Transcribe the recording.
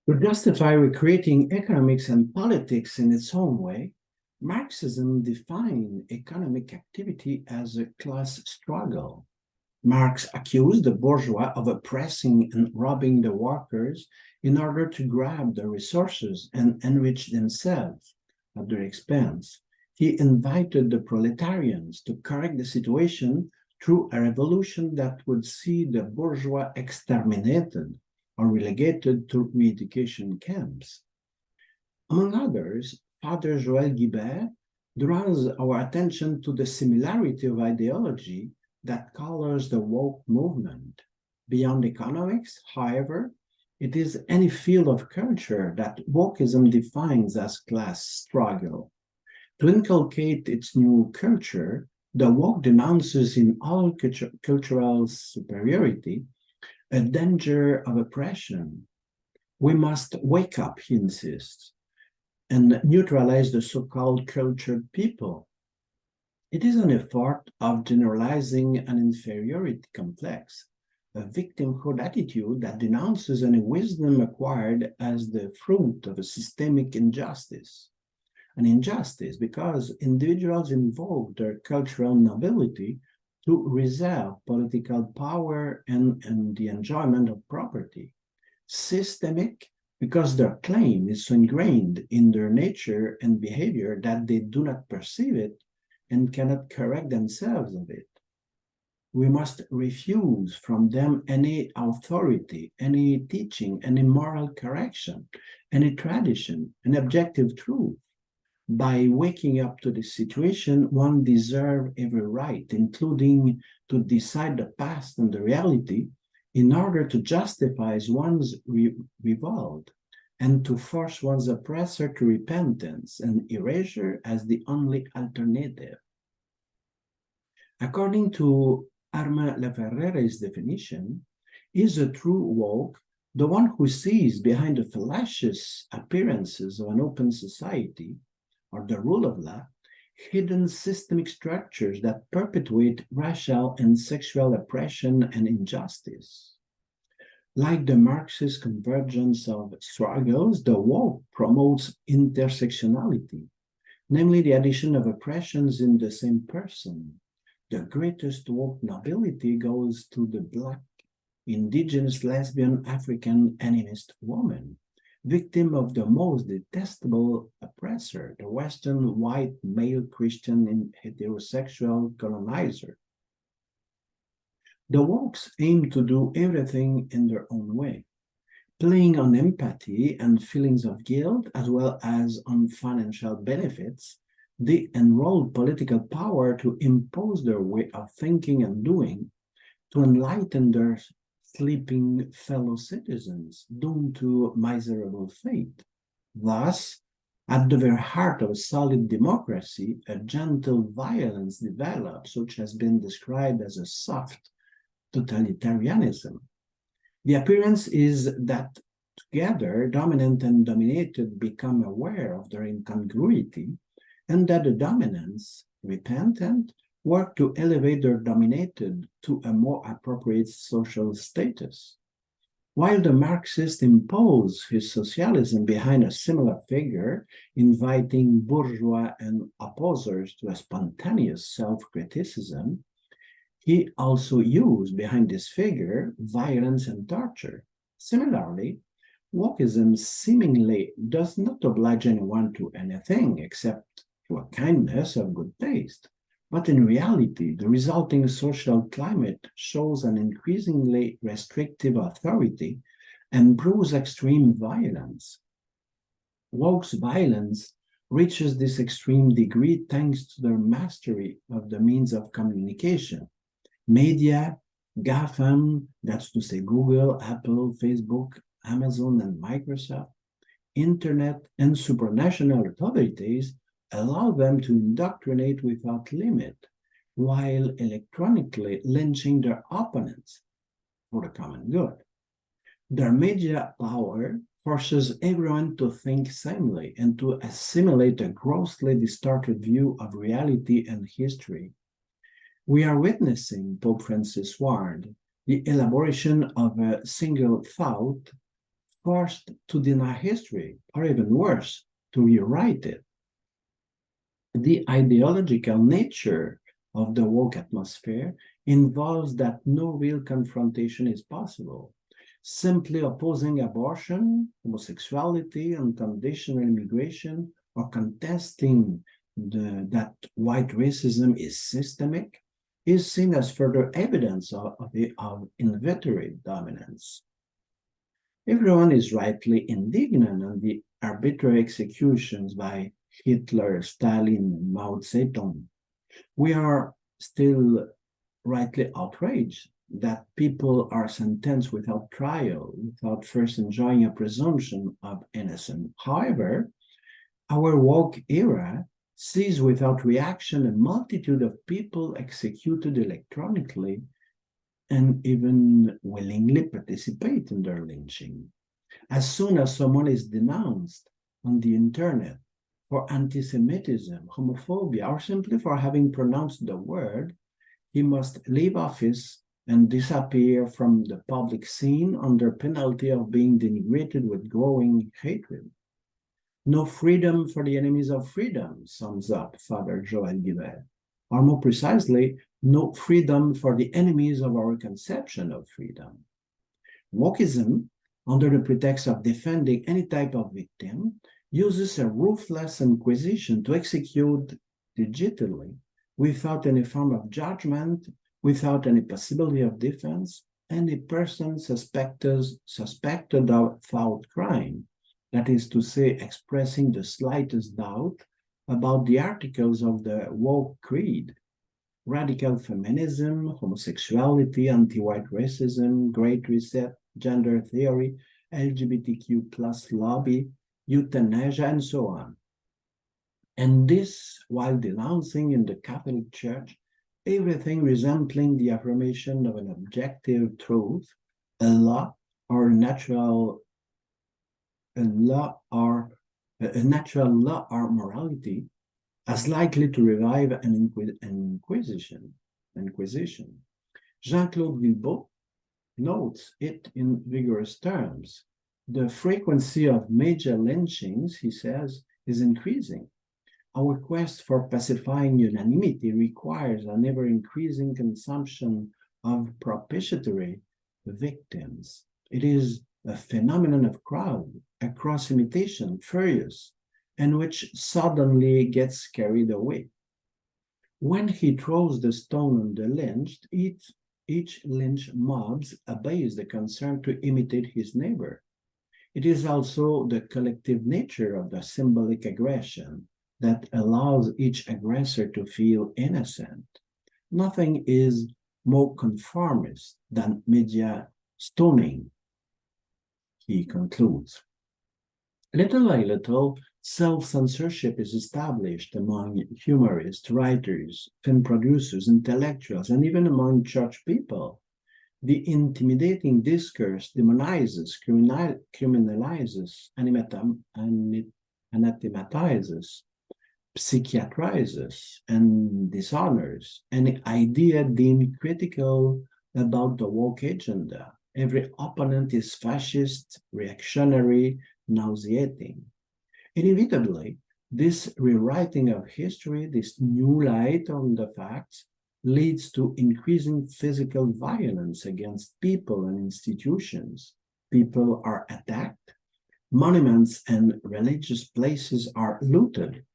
To justify recreating economics and politics in its own way, Marxism defined economic activity as a class struggle. Marx accused the bourgeois of oppressing and robbing the workers in order to grab the resources and enrich themselves at their expense. He invited the proletarians to correct the situation through a revolution that would see the bourgeois exterminated or relegated to re-education camps. Among others, Father Joël Guibert draws our attention to the similarity of ideology that colors the woke movement. Beyond economics, however, it is any field of culture that wokeism defines as class struggle. To inculcate its new culture, the woke denounces in all cultural superiority a danger of oppression. We must wake up, he insists, and neutralize the so-called cultured people. It is an effort of generalizing an inferiority complex, a victimhood attitude that denounces any wisdom acquired as the fruit of a systemic injustice. An injustice because individuals invoke their cultural nobility to reserve political power and the enjoyment of property. Systemic because their claim is so ingrained in their nature and behavior that they do not perceive it and cannot correct themselves of it. We must refuse from them any authority, any teaching, any moral correction, any tradition, an objective truth. By waking up to this situation, one deserves every right, including to decide the past and the reality, in order to justify one's revolt and to force one's oppressor to repentance and erasure as the only alternative. According to Armand Laferrere's definition, is a true woke the one who sees behind the fallacious appearances of an open society or the rule of law, hidden systemic structures that perpetuate racial and sexual oppression and injustice. Like the Marxist convergence of struggles, the woke promotes intersectionality, namely the addition of oppressions in the same person. The greatest woke nobility goes to the Black, indigenous, lesbian, African, animist woman, victim of the most detestable oppressor, the Western white male Christian and heterosexual colonizer. The wokes aim to do everything in their own way, playing on empathy and feelings of guilt as well as on financial benefits. They enroll political power to impose their way of thinking and doing, to enlighten their sleeping fellow citizens doomed to miserable fate. Thus, at the very heart of a solid democracy, a gentle violence develops, which has been described as a soft totalitarianism. The appearance is that together, dominant and dominated become aware of their incongruity, and that the dominants, repentant, work to elevate their dominated to a more appropriate social status. While the Marxist imposed his socialism behind a similar figure, inviting bourgeois and opposers to a spontaneous self-criticism, he also used behind this figure violence and torture. Similarly, wokeism seemingly does not oblige anyone to anything except to a kindness of good taste. But in reality, the resulting social climate shows an increasingly restrictive authority and brews extreme violence. Woke's violence reaches this extreme degree thanks to their mastery of the means of communication. Media, GAFAM, that's to say Google, Apple, Facebook, Amazon, and Microsoft, Internet, and supranational authorities allow them to indoctrinate without limit, while electronically lynching their opponents for the common good. Their media power forces everyone to think sanely and to assimilate a grossly distorted view of reality and history. We are witnessing, Pope Francis warned, the elaboration of a single thought forced to deny history, or even worse, to rewrite it. The ideological nature of the woke atmosphere involves that no real confrontation is possible. Simply opposing abortion, homosexuality, unconditional immigration, or contesting that white racism is systemic is seen as further evidence of inveterate dominance. Everyone is rightly indignant on the arbitrary executions by Hitler, Stalin, and Mao Zedong. We are still rightly outraged that people are sentenced without trial, without first enjoying a presumption of innocence. However, our woke era sees without reaction a multitude of people executed electronically and even willingly participate in their lynching. As soon as someone is denounced on the internet for anti-Semitism, homophobia, or simply for having pronounced the word, he must leave office and disappear from the public scene under penalty of being denigrated with growing hatred. No freedom for the enemies of freedom, sums up Father Joel Yvan, or more precisely, no freedom for the enemies of our conception of freedom. Wokeism, under the pretext of defending any type of victim, uses a ruthless inquisition to execute digitally, without any form of judgment, without any possibility of defense, any person suspected of foul crime, that is to say, expressing the slightest doubt about the articles of the woke creed. Radical feminism, homosexuality, anti-white racism, Great Reset, gender theory, LGBTQ plus lobby, euthanasia, and so on. And this while denouncing in the Catholic Church everything resembling the affirmation of an objective truth, a law or a natural law or morality, as likely to revive an inquisition. Jean-Claude Guilbeault notes it in vigorous terms. The frequency of major lynchings, he says, is increasing. Our quest for pacifying unanimity requires an ever-increasing consumption of propitiatory victims. It is a phenomenon of crowd, a cross-imitation, furious, and which suddenly gets carried away. When he throws the stone on the lynched, each lynch mobs obeys the concern to imitate his neighbor. It is also the collective nature of the symbolic aggression that allows each aggressor to feel innocent. Nothing is more conformist than media stoning, he concludes. Little by little, self-censorship is established among humorists, writers, film producers, intellectuals, and even among church people. The intimidating discourse demonizes, criminalizes, anathematizes, psychiatrizes, and dishonors any idea deemed critical about the woke agenda. Every opponent is fascist, reactionary, nauseating. Inevitably, this rewriting of history, this new light on the facts, leads to increasing physical violence against people and institutions. People are attacked, monuments and religious places are looted,